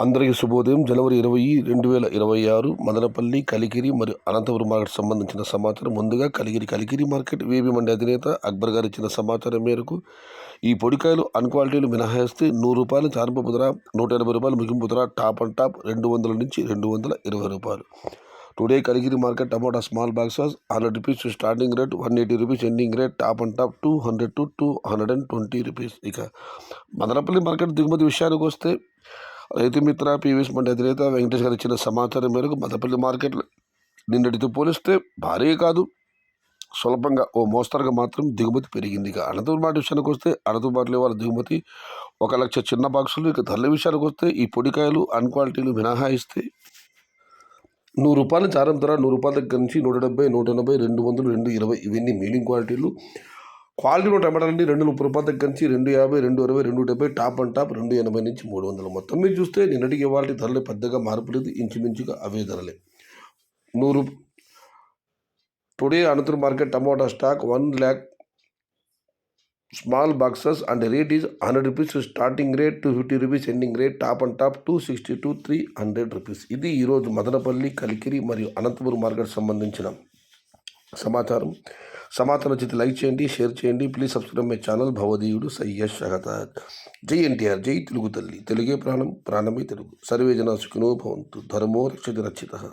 అందరికీ శుభోదయం. జనవరి 20, 2026 మదనపల్లి, కలికిరి మరియు అనంతపురం మార్కెట్ సంబంధించిన సమాచారం. ముందుగా కలికిరి మార్కెట్ వేబి మండి అధినేత అక్బర్ గారు ఇచ్చిన సమాచారం మేరకు ఈ పొడికాయలు అన్క్వాలిటీలు మినహాయిస్తే ₹100 చార్పు ధర, ₹180 ముగింపు ధర, టాప్ అండ్ టాప్ 200 నుంచి ₹220. Today Kalikiri market tomato small boxes ₹100 starting rate, ₹180 ending rate, top and top ₹200 to ₹220. ఇక మదనపల్లి మార్కెట్ దిగుమతి విషయానికి వస్తే రైతు మిత్ర పీవీఎస్ మండి అధినేత వెంకటేష్ గారు ఇచ్చిన సమాచారం మేరకు మదనపల్లి మార్కెట్లో నిన్నటితో పోలిస్తే భారీ కాదు, స్వల్పంగా ఓ మోస్తరుగా మాత్రం దిగుమతి పెరిగింది. ఇక అనంతపురం మార్కెట్ విషయానికి వస్తే అనంతపురం మార్కెట్లో వాళ్ళ దిగుమతి 1,00,000 చిన్న బాక్సులు. ఇక ధరల విషయానికి వస్తే ఈ పొడికాయలు అన్క్వాలిటీలు మినహాయిస్తే ₹100 చారం ధర, ₹100 దగ్గర నుంచి ₹170, ₹180, ₹200, ₹220 ఇవన్నీ మీడియం క్వాలిటీలు. క్వాలిటీలో టమాటాలండి ₹230 దగ్గర నుంచి ₹250, ₹260, ₹270, టాప్ అండ్ టాప్ ₹280 నుంచి ₹300. మొత్తం మీరు చూస్తే నిన్నటికి ఇవాళ ధరలు పెద్దగా మార్పు లేదు, ఇంచుమించుగా అవే ధరలే. Today Anantapuram market tomato stock 1 lakh small boxes and rate is ₹100 starting rate, ₹250 ending rate, top and top ₹260 to ₹300. ఇది ఈరోజు మదనపల్లి, కలికిరి మరియు అనంతపురం మార్కెట్ సంబంధించిన సమాచారం నచ్చితే లైక్ చేయండి, షేర్ చేయండి. Please subscribe my channel. భవదీయుడు సయ్యద్ షహతాజ్. జై ఎన్టీఆర్, జై తెలుగు తల్లి, తెలుగే ప్రాణం, ప్రాణమే తెలుగు. సర్వే జనా సుఖినో భవంతు. ధర్మో రక్షతి రక్షితః.